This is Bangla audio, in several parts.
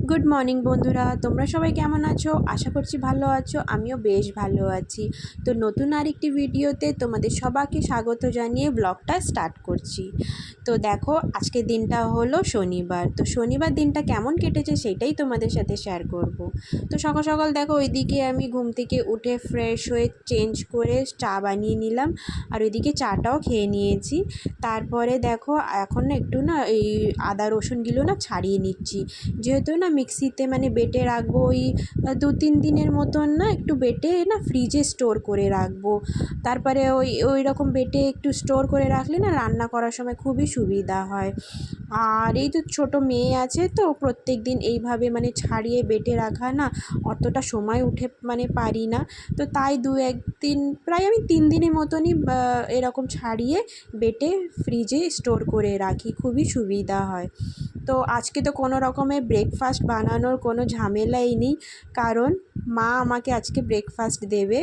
গুড মর্নিং বন্ধুরা, তোমরা সবাই কেমন আছো? আশা করছি ভালো আছো। আমিও বেশ ভালো আছি। তো নতুন আরেকটি ভিডিওতে তোমাদের সবাইকে স্বাগত জানিয়ে ব্লগটা স্টার্ট করছি। তো দেখো, আজকের দিনটা হলো শনিবার। তো শনিবার দিনটা কেমন কেটেছে সেটাই তোমাদের সাথে শেয়ার করব। তো সকাল সকাল দেখো, ওইদিকে আমি ঘুম থেকে উঠে ফ্রেশ হয়ে চেঞ্জ করে চা বানিয়ে নিলাম, আর ওইদিকে চাটাও খেয়ে নিয়েছি। তারপরে দেখো, এখন একটু না এই আদা রসুনগুলো না ছাড়িয়ে নিচ্ছি, যেহেতু না মিক্সিতে মানে বেটে রাখবো ওই 2-3 দিনের মতন, না একটু বেটে না ফ্রিজে স্টোর করে রাখবো। তারপরে ওই রকম বেটে একটু স্টোর করে রাখলে না রান্না করার সময় খুবই সুবিধা হয়। আর এই তো ছোটো মেয়ে আছে, তো প্রত্যেক দিন এইভাবে মানে ছাড়িয়ে বেটে রাখা না অতটা সময় উঠে মানে পারি না। তো তাই 2-1 দিন, প্রায় আমি 3 দিনের মতনই এরকম ছাড়িয়ে বেটে ফ্রিজে স্টোর করে রাখি, খুবই সুবিধা হয়। তো আজকে তো কোনো রকমের ব্রেকফাস্ট বানানোর কোনো ঝামেলাই নেই, কারণ মা আমাকে আজকে ব্রেকফাস্ট দেবে।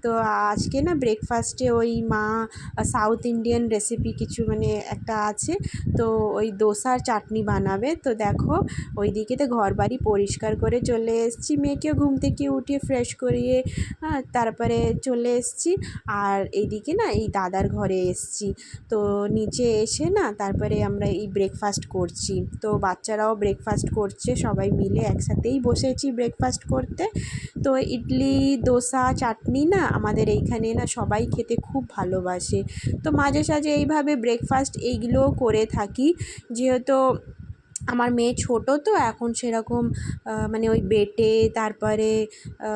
তো আজকে না ব্রেকফাস্টে ওই মা সাউথ ইন্ডিয়ান রেসিপি কিছু মানে একটা আছে, তো ওই দোসার চাটনি বানাবে। তো দেখো, ওইদিকে তো ঘর বাড়ি পরিষ্কার করে চলে এসেছি, মেয়েকেও ঘুম থেকে উঠিয়ে ফ্রেশ করিয়ে তারপরে চলে এসেছি। আর এইদিকে না এই দাদার ঘরে এসেছি। তো নিচে এসে না তারপরে আমরা এই ব্রেকফাস্ট করছি। তো বাচ্চারাও ব্রেকফাস্ট করছে, সবাই মিলে একসাথেই বসেছি ব্রেকফাস্ট করতে। তো ইডলি, দোসা, চাটনি না আমাদের এইখানে না সবাই খেতে খুব ভালোবাসে। তো মাঝে সাঝে এইভাবে ব্রেকফাস্ট এইগুলোও করে থাকি, যেহেতু আমার মেয়ে ছোটো, তো এখন সেরকম মানে ওই বেটে তারপরে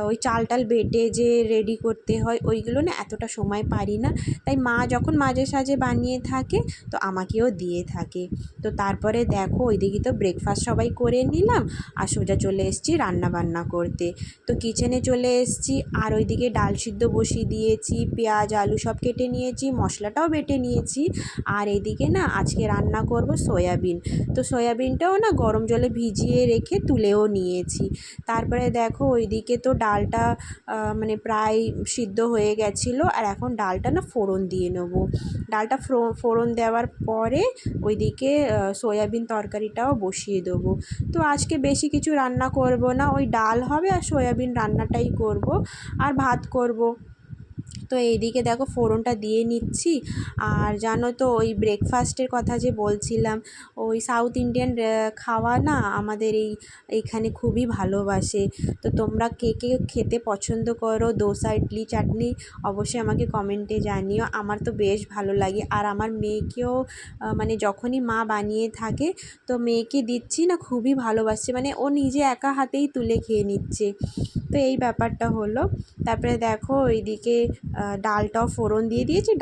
ওই চাল টাল বেটে যে রেডি করতে হয় ওইগুলো না এতটা সময় পারি না। তাই মা যখন মাঝে সাঝে বানিয়ে থাকে তো আমাকেও দিয়ে থাকে। তো তারপরে দেখো, ওইদিকে তো ব্রেকফাস্ট সবাই করে নিলাম, আর সোজা চলে এসেছি রান্না বান্না করতে। তো কিচেনে চলে এসেছি, আর ওইদিকে ডাল সিদ্ধ বসিয়ে দিয়েছি, পেঁয়াজ আলু সব কেটে নিয়েছি, মশলাটাও বেটে নিয়েছি। আর এইদিকে না আজকে রান্না করব সয়াবিন। তো সয়াবিনটাও না গরম জলে ভিজিয়ে রেখে তুলেও নিয়েছি। তারপরে দেখো, ওইদিকে তো ডালটা মানে প্রায় সিদ্ধ হয়ে গেছিলো, আর এখন ডালটা না ফোড়ন দিয়ে নেবো। ডালটা ফোড়ন দেওয়ার পরে ওইদিকে সয়াবিন তরকারিটাও বসিয়ে দেবো। তো আজকে বেশি কিছু রান্না করব না, ওই ডাল হবে আর সয়াবিন রান্নাটাই করব, আর ভাত করব। তো এইদিকে দেখো ফোড়নটা দিয়ে নিচ্ছি। আর জানো তো, ওই ব্রেকফাস্টের কথা যে বলছিলাম, ওই সাউথ ইন্ডিয়ান খাওয়া না আমাদের এইখানে খুবই ভালোবাসে। তো তোমরা কে কে খেতে পছন্দ করো দোসা, ইডলি, চাটনি, অবশ্যই আমাকে কমেন্টে জানিও। আমার তো বেশ ভালো লাগে, আর আমার মেয়েকেও মানে যখনই মা বানিয়ে থাকে তো মেয়েকে দিচ্ছি না, খুবই ভালোবাসছে, মানে ও নিজে একা হাতেই তুলে খেয়ে নিচ্ছে। তো এই ব্যাপারটা হলো। তারপরে দেখো, ওইদিকে ডালটাও ফোড়ন দিয়ে দিয়েছি,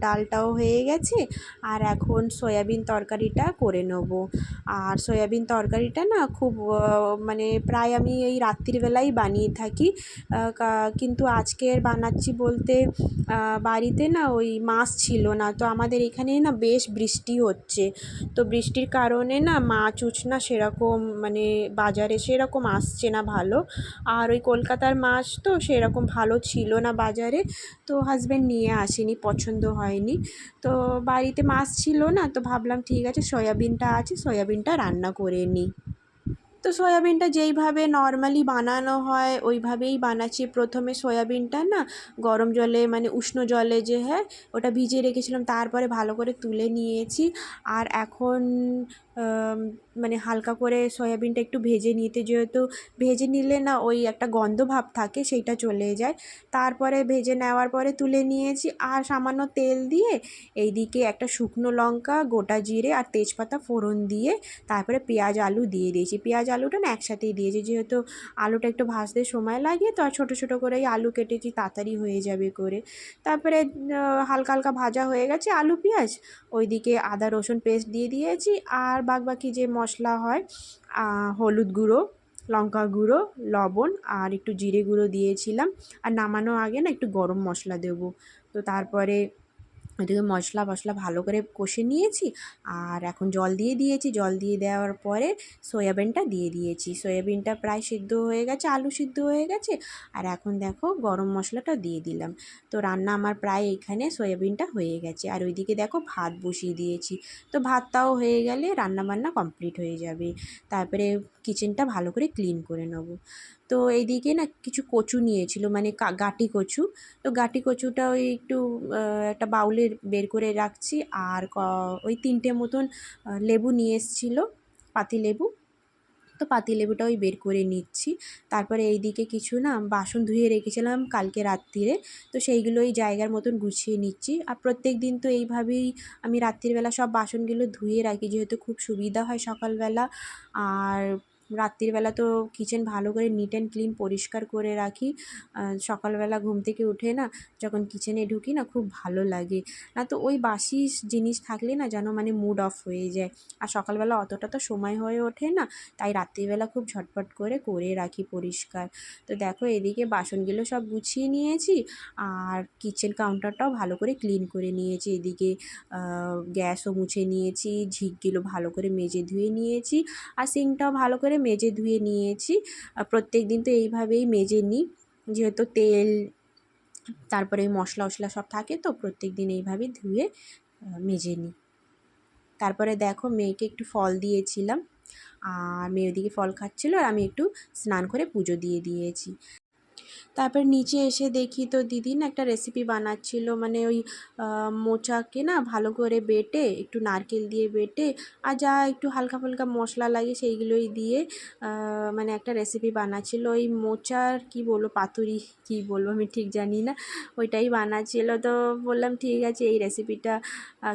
ডালটাও হয়ে গেছে। আর এখন সয়াবিন তরকারিটা করে নেব। আর সয়াবিন তরকারিটা না খুব মানে প্রায় আমি এই রাত্রিবেলাই বানিয়ে থাকি, কিন্তু আজকের বানাচ্ছি বলতে বাড়িতে না ওই মাছ ছিল না। তো আমাদের এখানে না বেশ বৃষ্টি হচ্ছে, তো বৃষ্টির কারণে না মাছ না সেরকম মানে বাজারে সেরকম আসছে না ভালো। আর ওই কলকাতার মাছ তো সেরকম ভালো ছিল না বাজারে, তো হাজব্যান্ড নিয়ে আসেনি, পছন্দ হয়নি। তো বাড়িতে মাছ ছিল না, তো ভাবলাম ঠিক আছে সয়াবিনটা আছে, সয়াবিনটা রান্না করে নিই। তো সয়াবিনটা যেইভাবে নর্মালি বানানো হয় ওইভাবেই বানাচ্ছি। প্রথমে সয়াবিনটা না গরম জলে মানে উষ্ণ জলে যে ওটা ভিজিয়ে রেখেছিলাম, তারপরে ভালো করে তুলে নিয়েছি। আর এখন মানে হালকা করে সয়াবিনটা একটু ভেজে নিতে, যেহেতু ভেজে নিলে না ওই একটা গন্ধ ভাব থাকে সেইটা চলে যায়। তারপরে ভেজে নেওয়ার পরে তুলে নিয়েছি, আর সামান্য তেল দিয়ে এইদিকে একটা শুকনো লঙ্কা, গোটা জিরে আর তেজপাতা ফোড়ন দিয়ে তারপরে পেঁয়াজ আলু দিয়ে দিয়েছি। পেঁয়াজ আলুটা না একসাথেই দিয়েছি, যেহেতু আলুটা একটু ভাজতে সময় লাগে, তো আর ছোটো ছোটো করেই আলু কেটেছি, তাড়াতাড়ি হয়ে যাবে করে। তারপরে হালকা হালকা ভাজা হয়ে গেছে আলু পেঁয়াজ, ওইদিকে আদা রসুন পেস্ট দিয়ে দিয়েছি। আর বাকি যে মশলা হয়, হলুদ গুঁড়ো, লঙ্কা গুঁড়ো, লবণ আর একটু জিরে গুঁড়ো দিয়েছিলাম। আর নামানোর আগে না একটু গরম মশলা দেবো। তো তারপরে ওইদিকে মশলা ফসলা ভালো করে কষে নিয়েছি, আর এখন জল দিয়ে দিয়েছি। জল দিয়ে দেওয়ার পরে সয়াবিনটা দিয়ে দিয়েছি। সয়াবিনটা প্রায় সিদ্ধ হয়ে গেছে, আলু সিদ্ধ হয়ে গেছে। আর এখন দেখো গরম মশলাটা দিয়ে দিলাম। তো রান্না আমার প্রায় এখানে সয়াবিনটা হয়ে গেছে। আর ওইদিকে দেখো ভাত বসিয়ে দিয়েছি। তো ভাতটাও হয়ে গেলে রান্নাবান্না কমপ্লিট হয়ে যাবে। তারপরে কিচেনটা ভালো করে ক্লিন করে নেবো। তো এইদিকে না কিছু কচু নিয়েছিল, মানে গাঁটি কচু। তো গাঁটি কচুটা ওই একটু একটা বাউলে বের করে রাখছি। আর ওই 3টে মতন লেবু নিয়ে এসেছিলো, পাতিলেবু। তো পাতিলেবুটা ওই বের করে নিচ্ছি। তারপরে এইদিকে কিছু না বাসন ধুয়ে রেখেছিলাম কালকে রাত্রিরে, তো সেইগুলো ওই জায়গার মতন গুছিয়ে নিচ্ছি। আর প্রত্যেক দিন তো এইভাবেই আমি রাত্রিবেলা সব বাসনগুলো ধুয়ে রাখি, যেহেতু খুব সুবিধা হয় সকালবেলা। আর রাত্রিবেলা তো কিচেন ভালো করে নিট অ্যান্ড ক্লিন পরিষ্কার করে রাখি। সকালবেলা ঘুম থেকে উঠে না যখন কিচেনে ঢুকি না খুব ভালো লাগে। না তো ওই বাসি জিনিস থাকলে না যেন মানে মুড অফ হয়ে যায়। আর সকালবেলা অতটা তো সময় হয়ে ওঠে না, তাই রাত্রিবেলা খুব ঝটপট করে রাখি পরিষ্কার। তো দেখো এদিকে বাসনগুলো সব গুছিয়ে নিয়েছি, আর কিচেন কাউন্টারটাও ভালো করে ক্লিন করে নিয়েছি। এদিকে গ্যাসও মুছে নিয়েছি, ঝিকগুলো ভালো করে মেজে ধুয়ে নিয়েছি, আর সিঙ্কটাও ভালো করে মেজে ধুয়ে নিয়েছি। প্রত্যেক দিন তো এইভাবেই মেজে নিই, যেহেতু তেল তারপরে মশলা টশলা সব থাকে, তো প্রত্যেক দিন এইভাবেই ধুয়ে মেজে নিই। তারপরে দেখো মেয়েকে একটু ফল দিয়েছিলাম, আর মেয়ে ওদিকে ফল খাচ্ছিলো, আর আমি একটু স্নান করে পুজো দিয়ে দিয়েছি। তারপর নিচে এসে দেখি তো দিদি না একটা রেসিপি বানাচ্ছিল, মানে ওই মোচাকে না ভালো করে বেটে, একটু নারকেল দিয়ে বেটে, আর যা একটু হালকা ফালকা মশলা লাগে সেইগুলোই দিয়ে মানে একটা রেসিপি বানাচ্ছিল। ওই মোচার কি বলবো, পাতুরি কি বলবো আমি ঠিক জানি না, ওইটাই বানাচ্ছিল। তো বললাম ঠিক আছে এই রেসিপিটা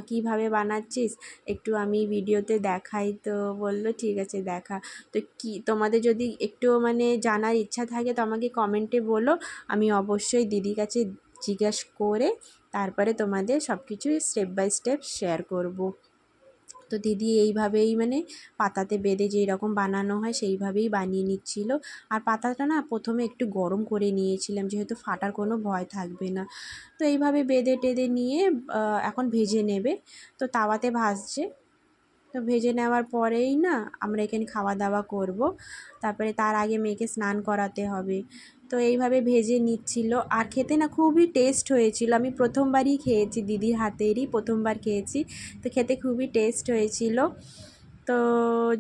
কিভাবে বানাচ্ছিস একটু আমি ভিডিওতে দেখাই। তো বললো ঠিক আছে দেখা। তো কি তোমাদের যদি একটু মানে জানার ইচ্ছা থাকে তো আমাকে কমেন্টে বলো, আমি অবশ্যই দিদির কাছে জিজ্ঞেস করে তারপরে তোমাদের সব কিছু স্টেপ বাই স্টেপ শেয়ার করব। তো দিদি এইভাবেই মানে পাতাতে বেঁধে যেই রকম বানানো হয় সেইভাবেই বানিয়ে নিচ্ছিল। আর পাতাটা না প্রথমে একটু গরম করে নিয়েছিলাম, যেহেতু ফাটার কোনো ভয় থাকবে না। তো এইভাবে বেঁধে টেঁধে নিয়ে এখন ভেজে নেবে। তো তাওয়াতে ভাজছে। তো ভেজে নেওয়ার পরেই না আমরা এখানে খাওয়া দাওয়া করব। তারপরে তার আগে মেয়েকে স্নান করাতে হবে। তো এইভাবে ভেজে নিচ্ছিল, আর খেতে না খুবই টেস্ট হয়েছিল। আমি প্রথমবারই খেয়েছি, দিদির হাতেরই প্রথমবার খেয়েছি। তো খেতে খুবই টেস্ট হয়েছিল। তো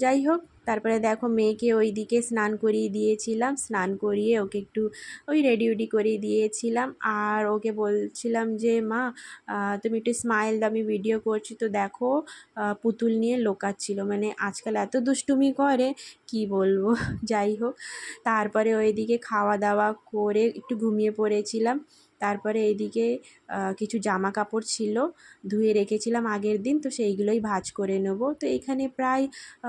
যাই হোক, তারপরে দেখো মেয়েকে ওই দিকে স্নান করিয়ে দিয়েছিলাম, স্নান করিয়ে ওকে একটু ওই রেডি উডি করিয়ে দিয়েছিলাম। আর ওকে বলছিলাম যে মা তুমি একটু স্মাইল দাও, আমি ভিডিও করছি। তো দেখো পুতুল নিয়ে লোকাচ্ছিল, মানে আজকাল এত দুষ্টুমি করে কি বলবো। যাই হোক, তারপরে ওইদিকে খাওয়া দাওয়া করে একটু ঘুমিয়ে পড়েছিলাম। তারপরে এইদিকে কিছু জামা কাপড় ছিল ধুয়ে রেখেছিলাম আগের দিন, তো সেইগুলোই ভাঁজ করে নেব। তো এখানে প্রায়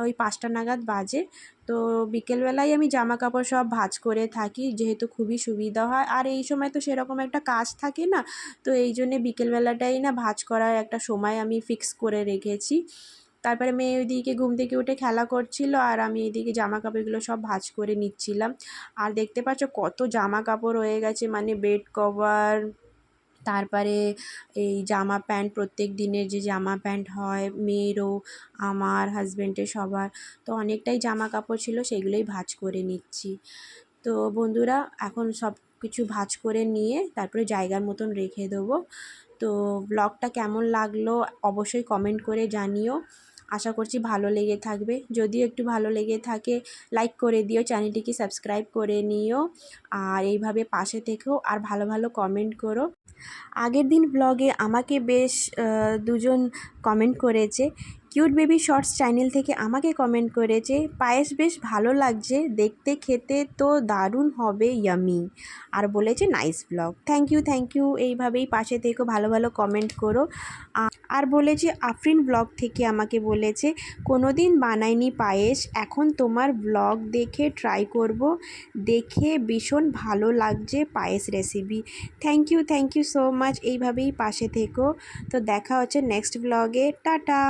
ওই 5টা নাগাদ বাজে। তো বিকেলবেলায় আমি জামা কাপড় সব ভাঁজ করে থাকি, যেহেতু খুবই সুবিধা হয়। আর এই সময় তো সেরকম একটা কাজ থাকে না, তো এই জন্যে বিকেলবেলাটাই না ভাঁজ করার একটা সময় আমি ফিক্স করে রেখেছি। তারপরে মেয়ে ওইদিকে ঘুম থেকে উঠে খেলা করছিল, আর আমি এইদিকে জামা কাপড়গুলো সব ভাঁজ করে নিচ্ছিলাম। আর দেখতে পাচ্ছ কত জামা কাপড় হয়ে গেছে, মানে বেড কভার, তারপরে এই জামা প্যান্ট, প্রত্যেক দিনের যে জামা প্যান্ট হয় মেয়েরও, আমার হাজব্যান্ডের, সবার। তো অনেকটাই জামা কাপড় ছিল, সেগুলোই ভাঁজ করে নিচ্ছি। তো বন্ধুরা এখন সব কিছু ভাঁজ করে নিয়ে তারপরে জায়গার মতন রেখে দেবো। তো ব্লগটা কেমন লাগলো অবশ্যই কমেন্ট করে জানিও। আশা করছি ভালো লেগে থাকবে। যদিও একটু ভালো লেগে থাকে লাইক করে দিও, চ্যানেলটিকে সাবস্ক্রাইব করে নিও, আর এইভাবে পাশে থেকেও আর ভালো ভালো কমেন্ট করো। আগের দিন ব্লগে আমাকে বেশ দুজন কমেন্ট করেছে। কিউট বেবি শর্টস চ্যানেল থেকে আমাকে কমেন্ট করেছে, পায়েস বেশ ভালো লাগছে দেখতে, খেতে তো দারুণ হবে, ইয়ামি। আর বলেছে নাইস ব্লগ। Thank you. এইভাবেই পাশে থেকে ভালো ভালো কমেন্ট করো। আর বলেছে আফরিন ব্লগ থেকে আমাকে বলেছে, কোনো দিন বানাইনি পায়েস, এখন তোমার ব্লগ দেখে ট্রাই করব, দেখে ভীষণ ভালো লাগছে পায়েস recipe. Thank you so much. এইভাবেই পাশে থেকো। তো দেখা হচ্ছে নেক্সট ব্লগে। টাটা।